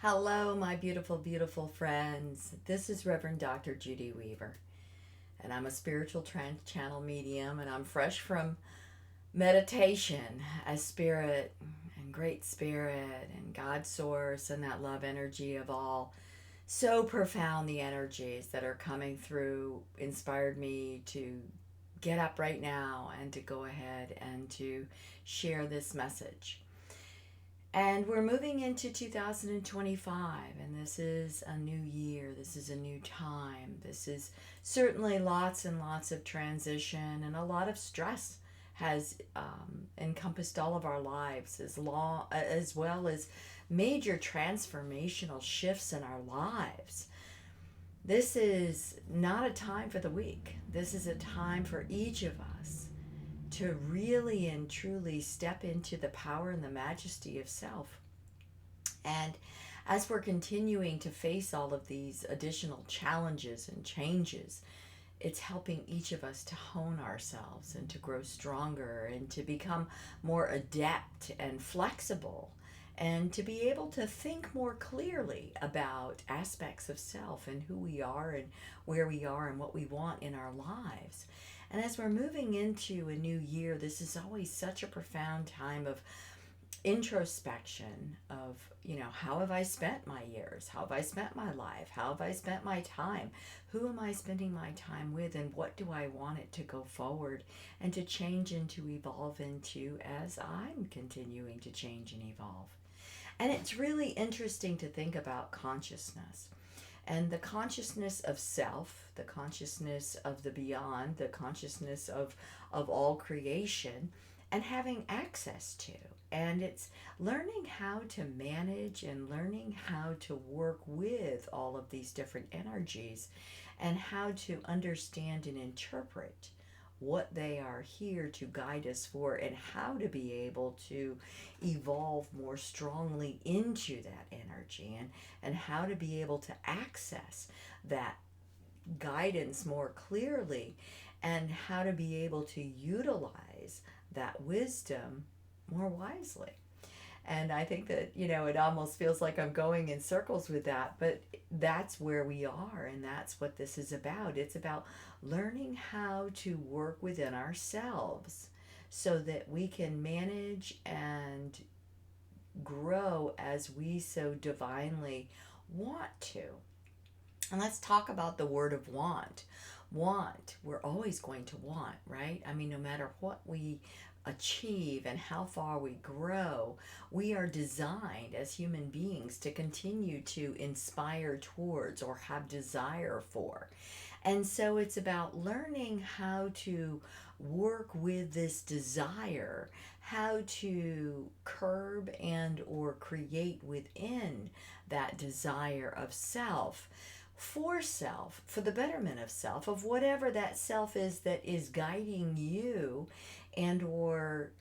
Hello, my beautiful, beautiful friends. This is Reverend Dr. Judi Weaver, and I'm a spiritual channel medium, and I'm fresh from meditation as spirit and great spirit and God source and that love energy of all. So profound, the energies that are coming through inspired me to get up right now and to go ahead and to share this message. And we're moving into 2025, and this is a new year. This is a new time. This is certainly lots and lots of transition, and a lot of stress has encompassed all of our lives, as well as major transformational shifts in our lives. This is not a time for the weak. This is a time for each of us to really and truly step into the power and the majesty of self. And as we're continuing to face all of these additional challenges and changes, it's helping each of us to hone ourselves and to grow stronger and to become more adept and flexible and to be able to think more clearly about aspects of self and who we are and where we are and what we want in our lives. And as we're moving into a new year, this is always such a profound time of introspection of, how have I spent my years? How have I spent my life? How have I spent my time? Who am I spending my time with? And what do I want it to go forward and to change and to evolve into as I'm continuing to change and evolve? And it's really interesting to think about consciousness and the consciousness of self, the consciousness of the beyond, the consciousness of all creation, and having access to. And it's learning how to manage and learning how to work with all of these different energies and how to understand and interpret what they are here to guide us for and how to be able to evolve more strongly into that energy and how to be able to access that guidance more clearly and how to be able to utilize that wisdom more wisely. And I think that, it almost feels like I'm going in circles with that, but that's where we are, and that's what this is about. It's about learning how to work within ourselves so that we can manage and grow as we so divinely want to. And let's talk about the word of want. Want, we're always going to want, right? I mean, no matter what we achieve and how far we grow, we are designed as human beings to continue to inspire towards or have desire for. And so it's about learning how to work with this desire, how to curb and or create within that desire of self, for the betterment of self, of whatever that self is that is guiding you and or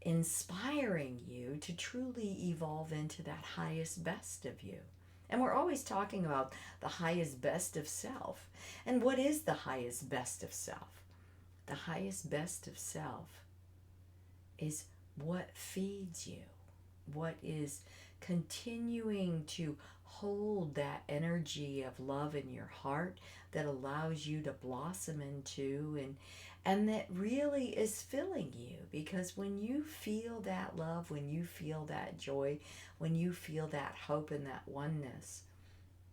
inspiring you to truly evolve into that highest best of you. And we're always talking about the highest best of self. And what is the highest best of self? The highest best of self is what feeds you, what is continuing to hold that energy of love in your heart that allows you to blossom into and that really is filling you, because when you feel that love, when you feel that joy, when you feel that hope and that oneness,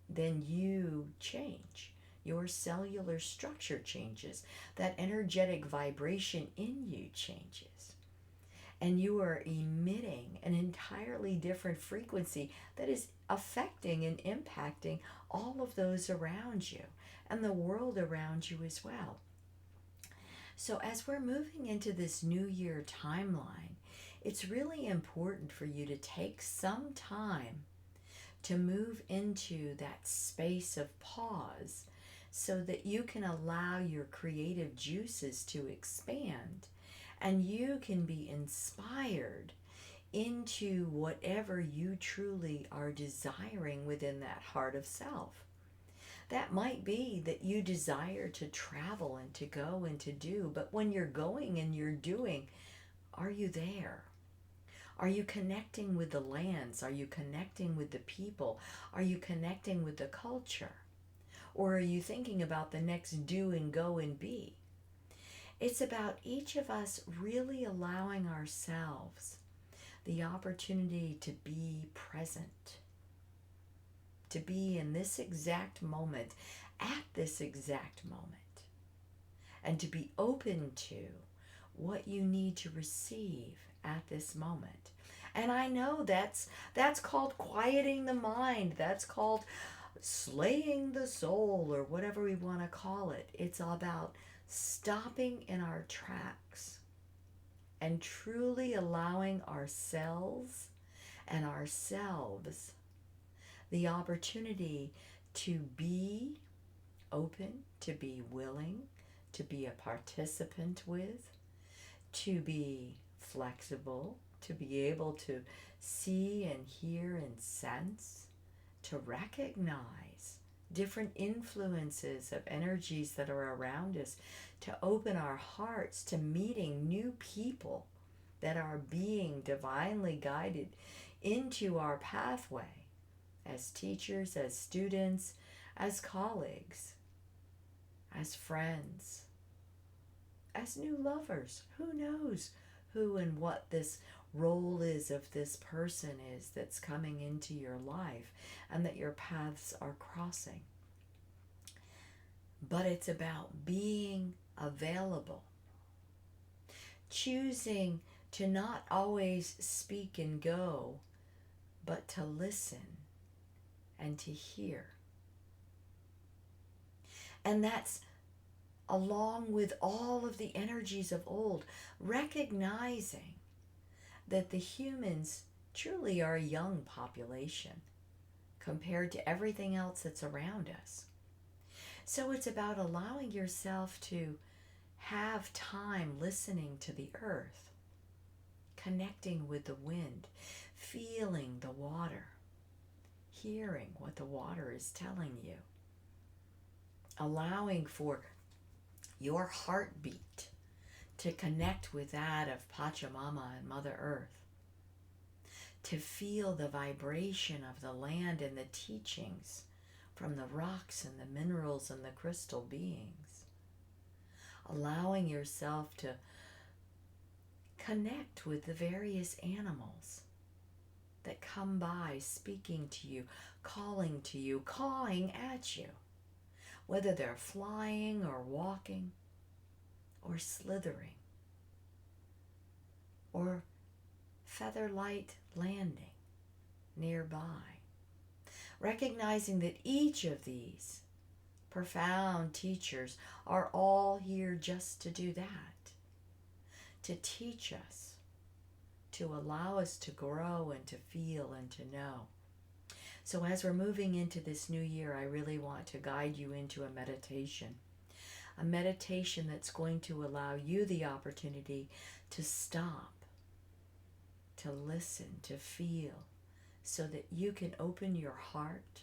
then you change. Your cellular structure changes. That energetic vibration in you changes. And you are emitting an entirely different frequency that is affecting and impacting all of those around you and the world around you as well. So, as we're moving into this new year timeline, it's really important for you to take some time to move into that space of pause so that you can allow your creative juices to expand and you can be inspired into whatever you truly are desiring within that heart of self. That might be that you desire to travel and to go and to do, but when you're going and you're doing, are you there? Are you connecting with the lands? Are you connecting with the people? Are you connecting with the culture? Or are you thinking about the next do and go and be? It's about each of us really allowing ourselves the opportunity to be present, to be in this exact moment, at this exact moment, and to be open to what you need to receive at this moment. And I know that's called quieting the mind. That's called slaying the soul, or whatever we want to call it. It's all about stopping in our tracks and truly allowing ourselves and ourselves the opportunity to be open, to be willing, to be a participant with, to be flexible, to be able to see and hear and sense, to recognize different influences of energies that are around us, to open our hearts to meeting new people that are being divinely guided into our pathway as teachers, as students, as colleagues, as friends, as new lovers. Who knows who and what this role is of this person is that's coming into your life and that your paths are crossing. But it's about being available, choosing to not always speak and go, but to listen and to hear. And that's along with all of the energies of old, recognizing that the humans truly are a young population compared to everything else that's around us. So it's about allowing yourself to have time listening to the earth, connecting with the wind, feeling the water, hearing what the water is telling you, allowing for your heartbeat to connect with that of Pachamama and Mother Earth, to feel the vibration of the land and the teachings from the rocks and the minerals and the crystal beings, allowing yourself to connect with the various animals that come by, speaking to you, cawing at you, whether they're flying or walking or slithering or feather light landing nearby. Recognizing that each of these profound teachers are all here just to do that, to teach us, to allow us to grow and to feel and to know. So as we're moving into this new year, I really want to guide you into a meditation that's going to allow you the opportunity to stop, to listen, to feel, so that you can open your heart,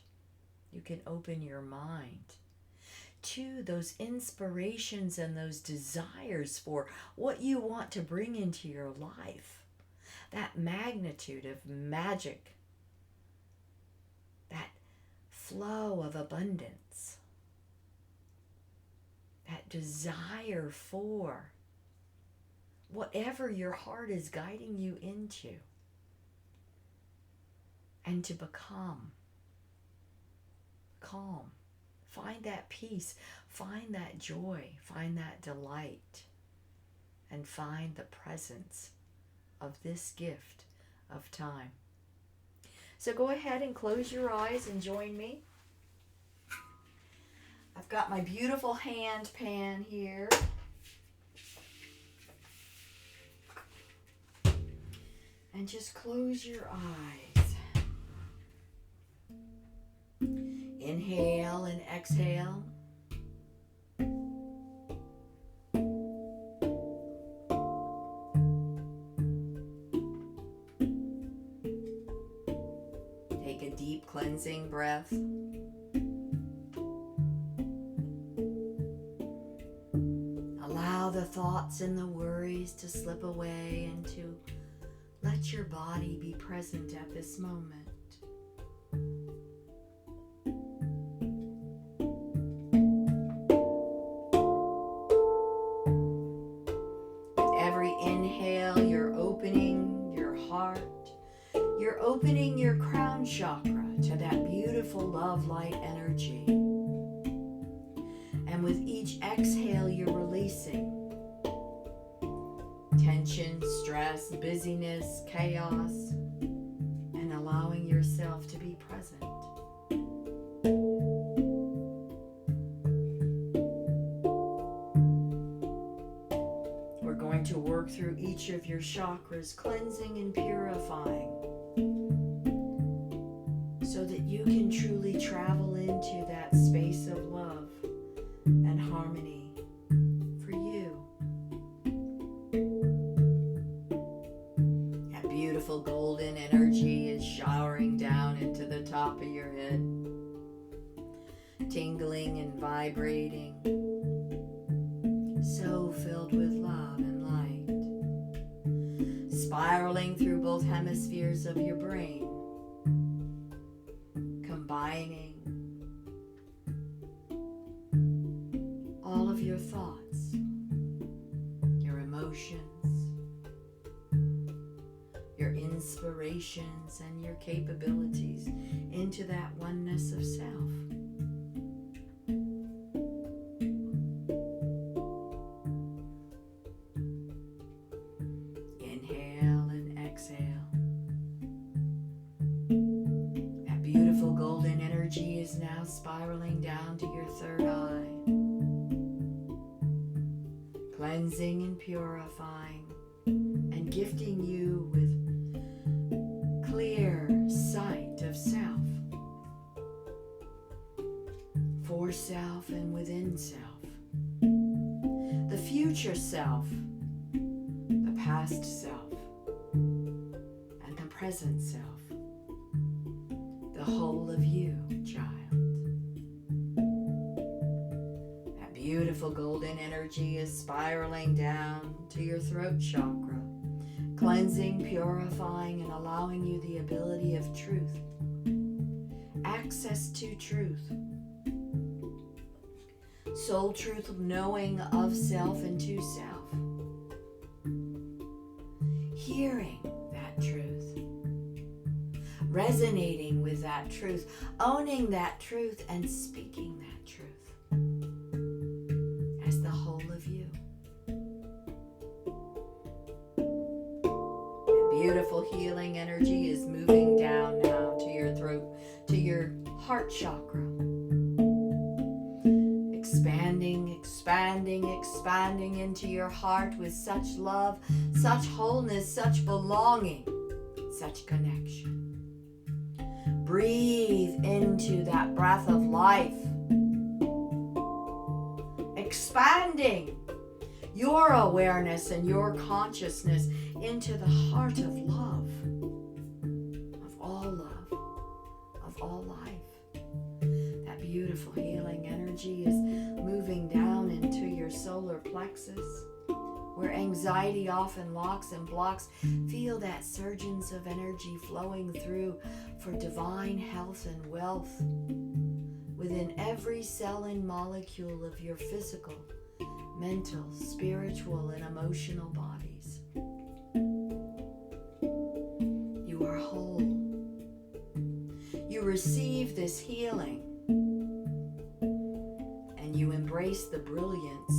you can open your mind to those inspirations and those desires for what you want to bring into your life. That magnitude of magic, that flow of abundance, that desire for whatever your heart is guiding you into, and to become calm. Find that peace, find that joy, find that delight, and find the presence of this gift of time. So go ahead and close your eyes and join me. I've got my beautiful hand pan here. And just close your eyes. Inhale and exhale. Take a deep cleansing breath. Allow the thoughts and the worries to slip away and to let let your body be present at this moment. With every inhale, you're opening your heart. You're opening your crown chakra to that beautiful love light energy. And with each exhale, you're releasing tension, stress, busyness, chaos, and allowing yourself to be present. We're going to work through each of your chakras, cleansing and purifying, so that you can truly travel into that space of love and harmony for you. That beautiful golden energy is showering down into the top of your head, tingling and vibrating, so filled with love and light, spiraling through both hemispheres of your brain, combining all of your thoughts, your emotions, your inspirations, and your capabilities into that oneness of self. Inhale and exhale. That beautiful golden energy is now spiraling down to your third eye, cleansing and purifying and gifting you with clear sight of self, for self and within self, the future self, the past self, and the present self, the whole of you, child. That beautiful golden energy is spiraling down to your throat chakra, cleansing, purifying, and allowing you the ability of truth, access to truth, soul truth, knowing of self and to self, hearing that truth, resonating with that truth, owning that truth, and speaking that truth as the whole of you. That beautiful healing energy is moving down now to your throat, to your heart chakra, expanding into your heart with such love, such wholeness, such belonging, such connection. Breathe into that breath of life, expanding your awareness and your consciousness into the heart of love, of all life. That beautiful healing energy is moving down into your solar plexus, where anxiety often locks and blocks. Feel that surges of energy flowing through for divine health and wealth within every cell and molecule of your physical, mental, spiritual, and emotional bodies. You are whole. You receive this healing, and you embrace the brilliance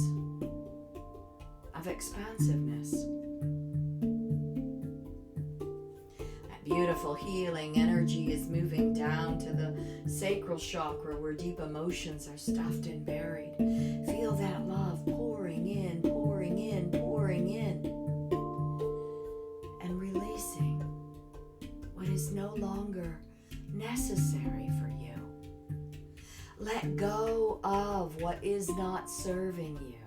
of expansiveness. That beautiful healing energy is moving down to the sacral chakra, where deep emotions are stuffed and buried. Feel that love pouring in, pouring in, pouring in, and releasing what is no longer necessary for you. Let go of what is not serving you.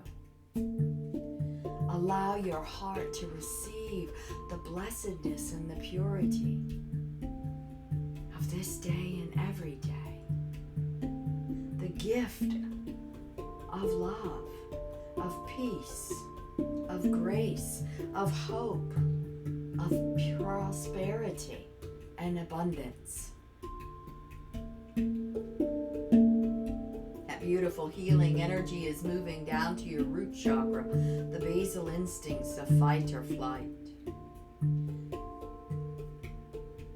Allow your heart to receive the blessedness and the purity of this day and every day. The gift of love, of peace, of grace, of hope, of prosperity and abundance. That beautiful healing energy is moving down to your root chakra, the basal instincts of fight or flight.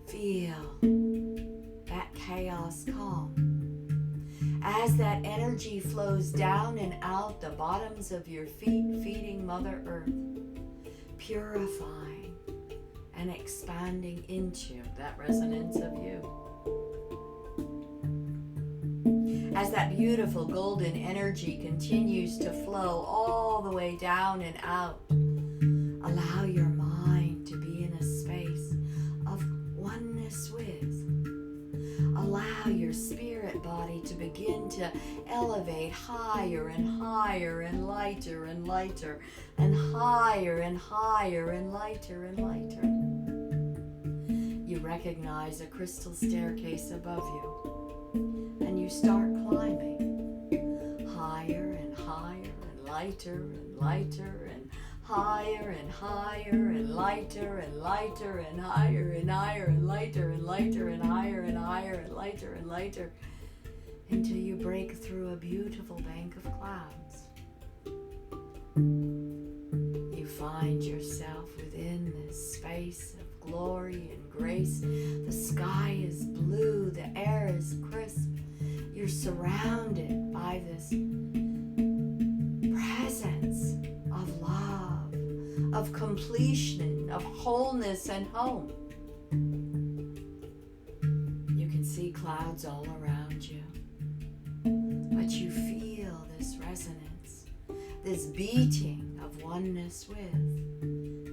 Feel that chaos calm as that energy flows down and out the bottoms of your feet, feeding Mother Earth, purifying and expanding into that resonance of you. As that beautiful golden energy continues to flow all the way down and out, allow your mind to be in a space of oneness with. Allow your spirit body to begin to elevate higher and higher and lighter and lighter and higher and higher and lighter and lighter. You recognize a crystal staircase above you, and you start climbing higher and higher and lighter and lighter and higher and higher and lighter and lighter and higher and higher and lighter and lighter and higher and higher and lighter and lighter until you break through a beautiful bank of clouds. You find yourself within this space of glory and grace. The sky is blue, the air is crisp. You're surrounded by this presence of love, of completion, of wholeness and home. You can see clouds all around you, but you feel this resonance, this beating of oneness with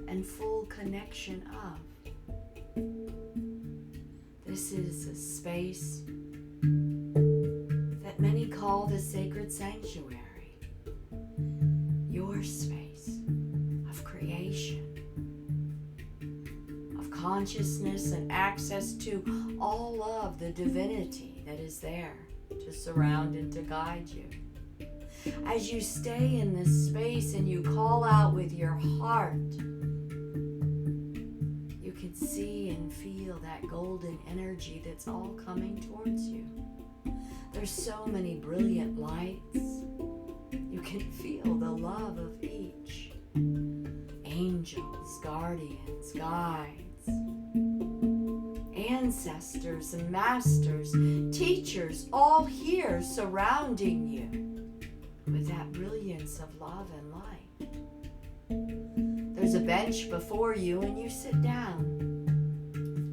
and full connection of. This is a space that many call the sacred sanctuary, your space of creation, of consciousness and access to all of the divinity that is there to surround and to guide you. As you stay in this space and you call out with your heart, you can see and feel that golden energy that's all coming towards you. There's so many brilliant lights. You can feel the love of each. Angels, guardians, guides, ancestors and masters, teachers, all here surrounding you with that brilliance of love and light. There's a bench before you and you sit down.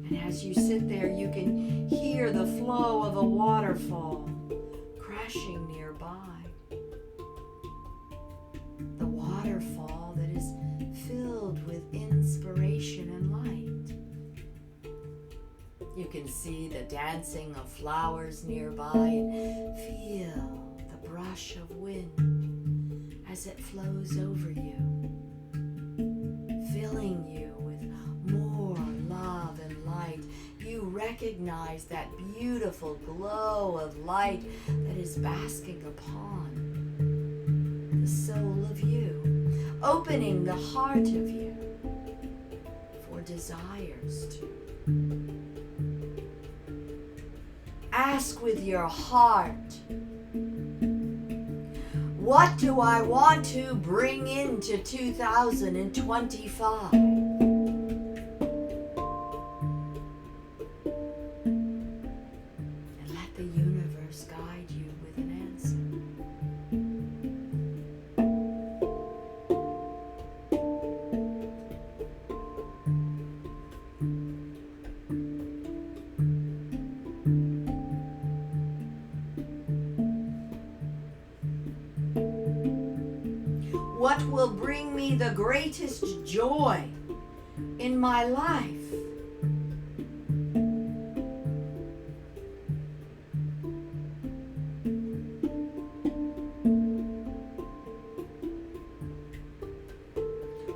And as you sit there, you can hear the flow of a waterfall crashing nearby. The waterfall that is filled with inspiration and light. You can see the dancing of flowers nearby and feel the brush of wind as it flows over you, filling you with more love and light. You recognize that beautiful glow of light that is basking upon the soul of you, opening the heart of you for desires to. Ask with your heart, what do I want to bring into 2025? And let the universe guide you with an answer. What will bring me the greatest joy in my life?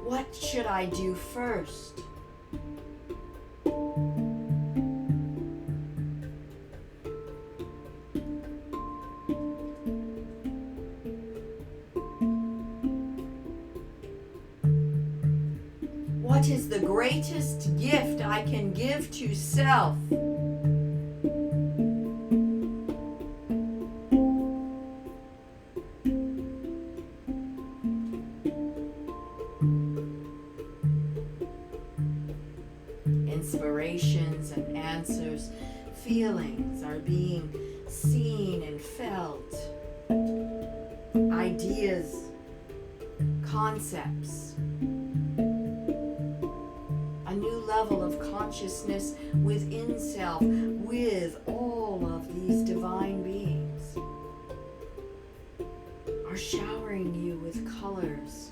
What should I do first? What What is the greatest gift I can give to self? Inspirations and answers, feelings are being seen and felt. Ideas, concepts, a new level of consciousness within self with all of these divine beings are showering you with colors,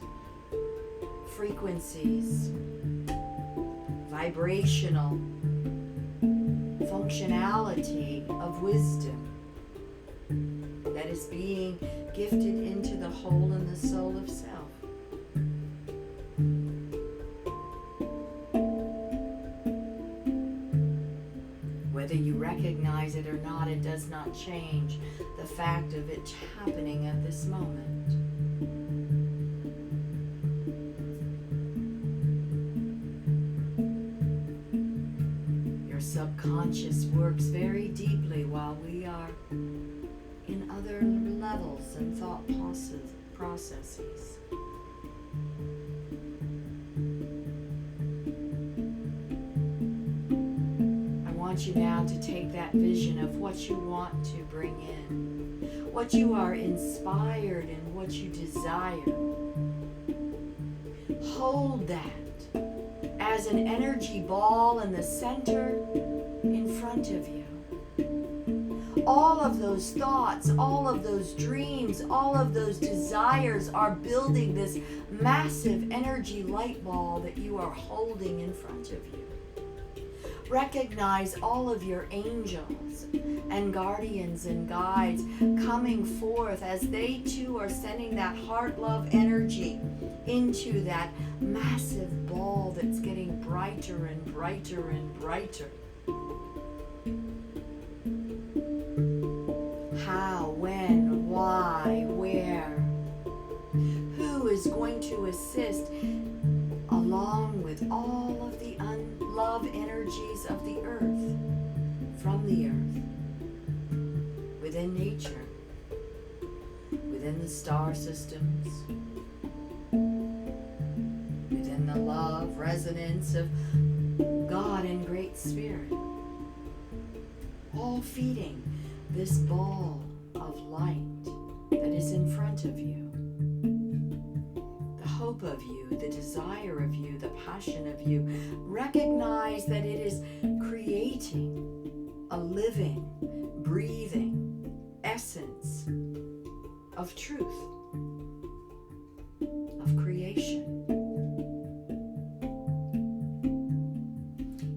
frequencies, vibrational functionality of wisdom that is being gifted into the whole and the soul of self. Whether you recognize it or not, it does not change the fact of it happening at this moment. Your subconscious works very deeply while we are in other levels and thought processes. I want you now to take that vision of what you want to bring in, what you are inspired and what you desire. Hold that as an energy ball in the center in front of you. All of those thoughts, all of those dreams, all of those desires are building this massive energy light ball that you are holding in front of you. Recognize all of your angels and guardians and guides coming forth as they too are sending that heart love energy into that massive ball that's getting brighter and brighter and brighter. How, when, why, where, who is going to assist along with all of the love energies of the earth, from the earth, within nature, within the star systems, within the love resonance of God and Great Spirit, all feeding this ball of light that is in front of you. The hope of you, the desire of you, the passion of you. Recognize that it is creating a living, breathing essence of truth, of creation.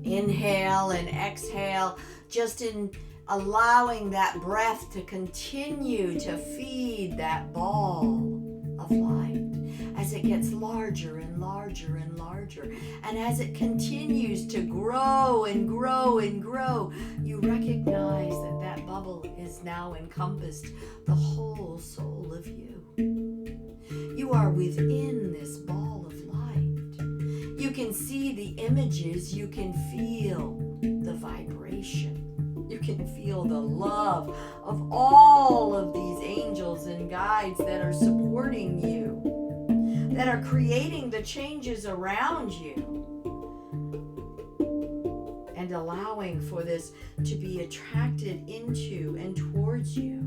Inhale and exhale, just in allowing that breath to continue to feed that ball of light as it gets larger and larger and larger. And as it continues to grow and grow and grow, you recognize that that bubble is now encompassed the whole soul of you. You are within this ball of light. You can see the images, you can feel the vibration. You can feel the love of all of these angels and guides that are supporting you, that are creating the changes around you, and allowing for this to be attracted into and towards you.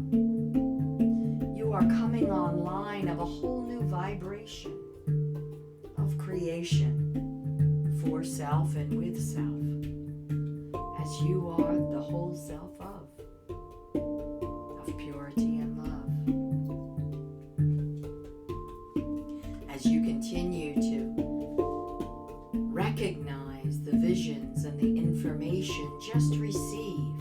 You are coming online of a whole new vibration of creation for self and with self, as you are the whole self of purity and love. As you continue to recognize the visions and the information, just receive.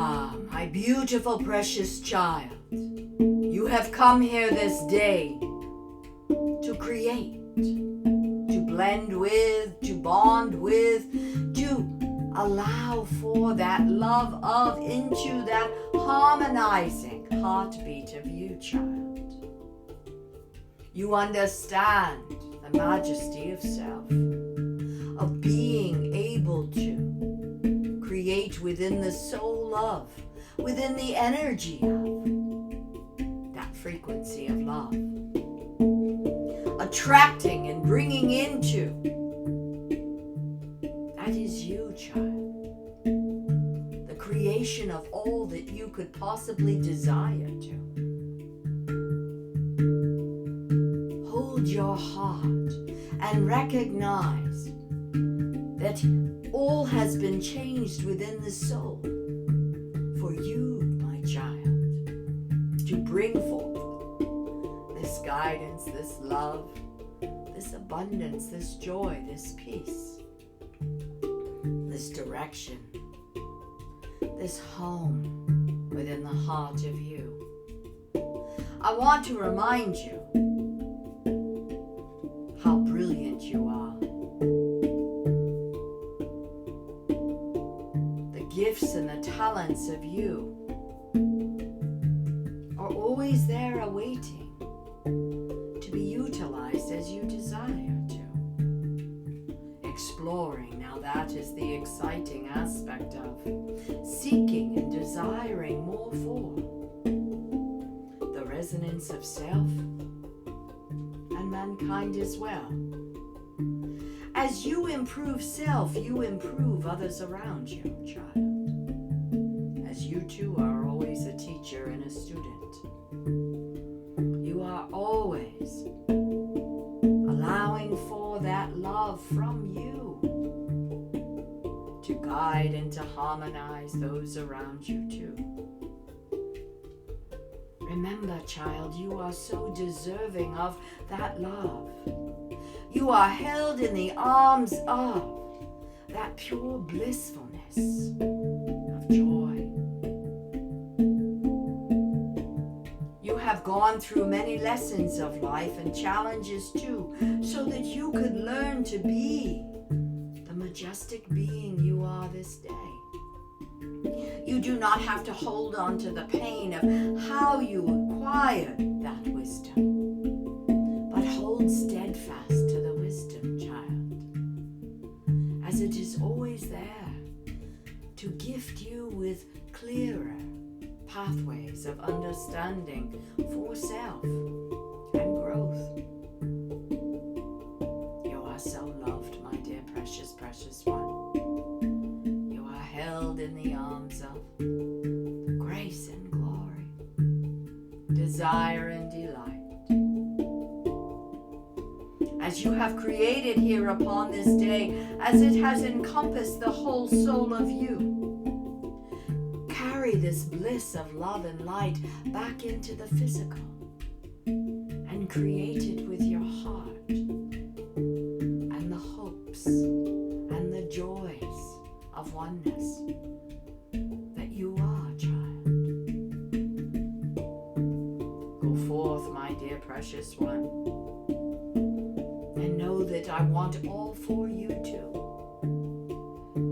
Ah, my beautiful, precious child, you have come here this day to create, to blend with, to bond with, to allow for that love of into that harmonizing heartbeat of you, child. You understand the majesty of self, of being able to create within the soul of, within the energy of that frequency of love, attracting and bringing into. That is you, child. The creation of all that you could possibly desire to. Hold your heart and recognize that all has been changed within the soul for you, my child, to bring forth this guidance, this love, this abundance, this joy, this peace, this direction, this home within the heart of you. I want to remind you how brilliant you are. The gifts and the talents of you are always there awaiting to be utilized as you desire to. Exploring, now that is the exciting aspect of seeking and desiring more for the resonance of self and mankind as well. As you improve self, you improve others around you, child. As you too are always a teacher and a student. You are always allowing for that love from you to guide and to harmonize those around you too. Remember, child, you are so deserving of that love. You are held in the arms of that pure blissfulness of joy. You have gone through many lessons of life and challenges too, so that you could learn to be the majestic being you are this day. You do not have to hold on to the pain of how you acquired that wisdom, but hold steadfast to the wisdom, child, as it is always there to gift you with clearer pathways of understanding for self and growth. You are so loved, my dear precious, precious one. You are held in the arms of grace and glory, desire and delight. As you have created here upon this day, as it has encompassed the whole soul of you, carry this bliss of love and light back into the physical and create it with your heart and the hopes and the joys of oneness that you are, child. Go forth, my dear precious one, and know that I want all for you too,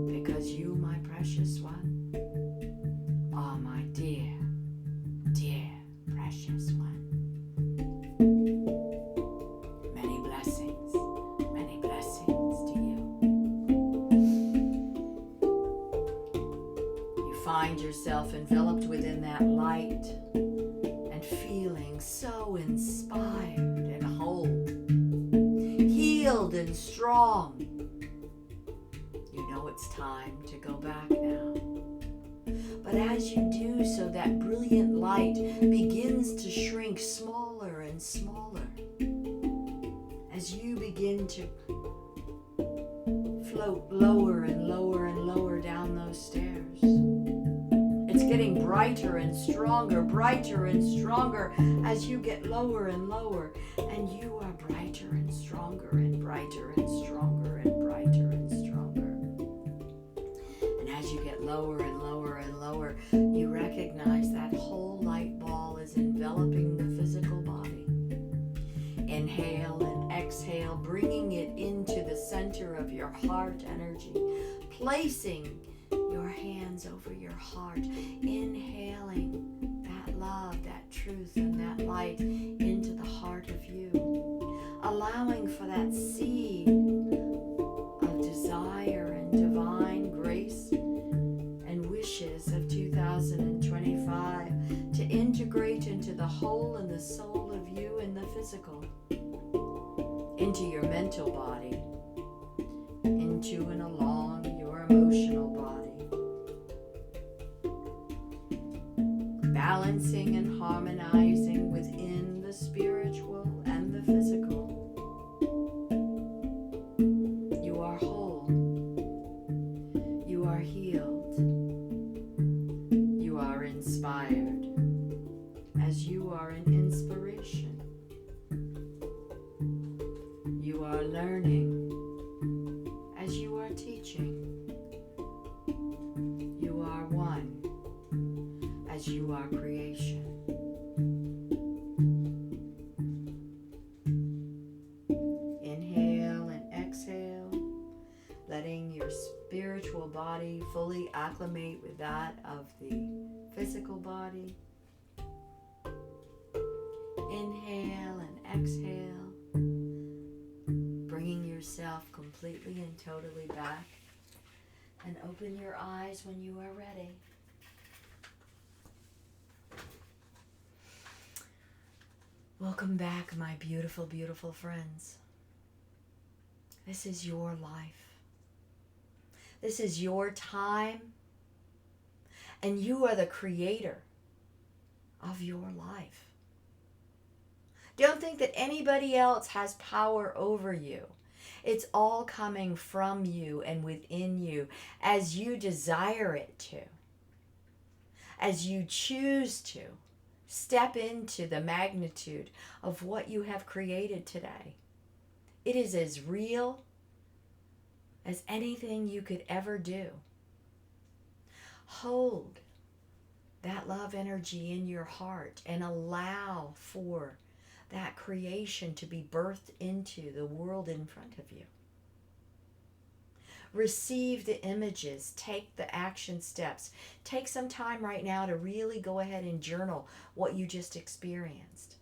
because you, my precious one, are my dear, dear precious one. Many blessings to you. You find yourself enveloped within that light and feeling so inspired and whole, healed and strong. You know it's time to go back now. But as you do so, that brilliant light begins to shrink smaller and smaller as you begin to float lower and lower and lower down those stairs. It's getting brighter and stronger as you get lower and lower, and you are brighter and stronger and brighter and stronger and brighter and stronger. And as you get lower and lower and lower, you recognize that whole light ball is enveloping the physical body. Inhale and exhale, bringing it into the center of your heart energy, placing your hands over your heart, inhaling that love, that truth, and that light into the heart of you, allowing for that seed of desire and divine grace and wishes of 2025 to integrate into the whole and the soul of you in the physical, into your mental body, into and along your emotional body, balancing and harmonizing within the spiritual and the physical. You are whole. You are healed. You are inspired, as you are an inspiration. You are learning as you are teaching. You are one as you are creation. Inhale and exhale, letting your spiritual body fully acclimate with that of the physical body. Inhale and exhale, bringing yourself completely and totally back, and open your eyes when you are ready. Welcome back, my beautiful, beautiful friends. This is your life. This is your time, and you are the creator of your life. Don't think that anybody else has power over you. It's all coming from you and within you as you desire it to, as you choose to step into the magnitude of what you have created today. It is as real as anything you could ever do. Hold that love energy in your heart and allow for that creation to be birthed into the world in front of you. Receive the images, take the action steps. Take some time right now to really go ahead and journal what you just experienced.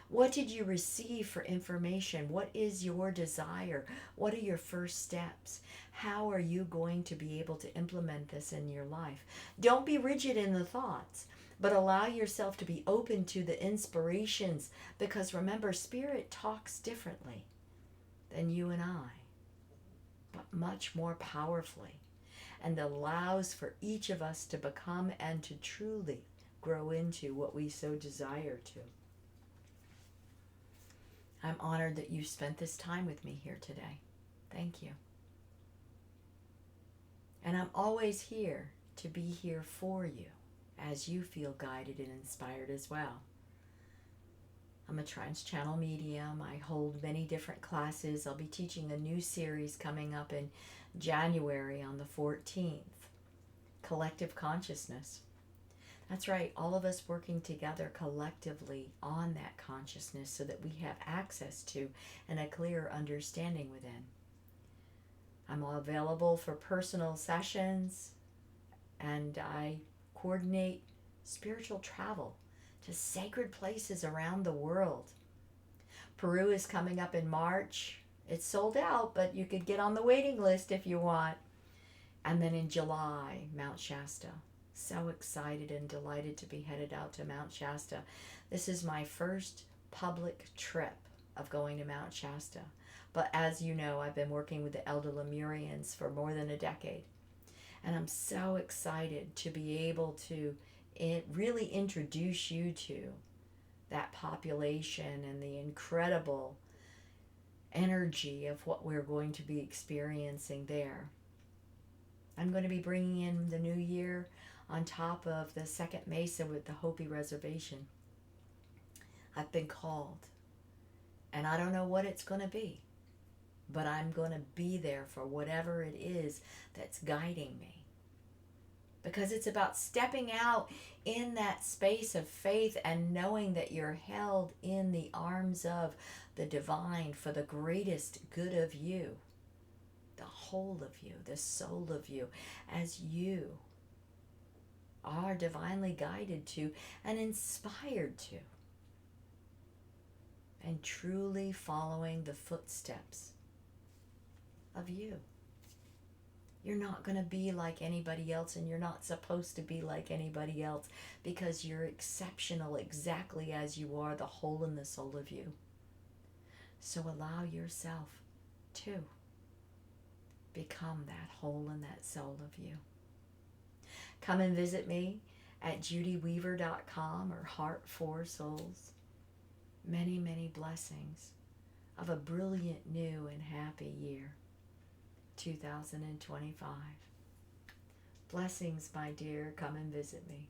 What did you receive for information? What is your desire? What are your first steps? How are you going to be able to implement this in your life? Don't be rigid in the thoughts, but allow yourself to be open to the inspirations, because remember, Spirit talks differently than you and I, but much more powerfully, and allows for each of us to become and to truly grow into what we so desire to. I'm honored that you spent this time with me here today. Thank you. And I'm always here to be here for you as you feel guided and inspired as well. I'm a trans-channel medium. I hold many different classes. I'll be teaching a new series coming up in January on the 14th, Collective Consciousness. That's right, all of us working together collectively on that consciousness so that we have access to and a clearer understanding within. I'm available for personal sessions, and I coordinate spiritual travel to sacred places around the world. Peru is coming up in March. It's sold out, but you could get on the waiting list if you want. And then in July, Mount Shasta. So excited and delighted to be headed out to Mount Shasta. This is my first public trip of going to Mount Shasta. But as you know, I've been working with the Elder Lemurians for more than a decade. And I'm so excited to be able to really introduce you to that population and the incredible energy of what we're going to be experiencing there. I'm going to be bringing in the new year on top of the second mesa with the Hopi Reservation. I've been called, and I don't know what it's going to be, but I'm going to be there for whatever it is that's guiding me. because it's about stepping out in that space of faith and knowing that you're held in the arms of the divine for the greatest good of you, the whole of you, the soul of you, as you are divinely guided to and inspired to, and truly following the footsteps of you. You're not going to be like anybody else, and you're not supposed to be like anybody else, because you're exceptional exactly as you are, the whole and the soul of you. So allow yourself to become that whole and that soul of you. Come and visit me at judiweaver.com or Heart for Souls. Many, many blessings of a brilliant new and happy year, 2025. Blessings, my dear. Come and visit me.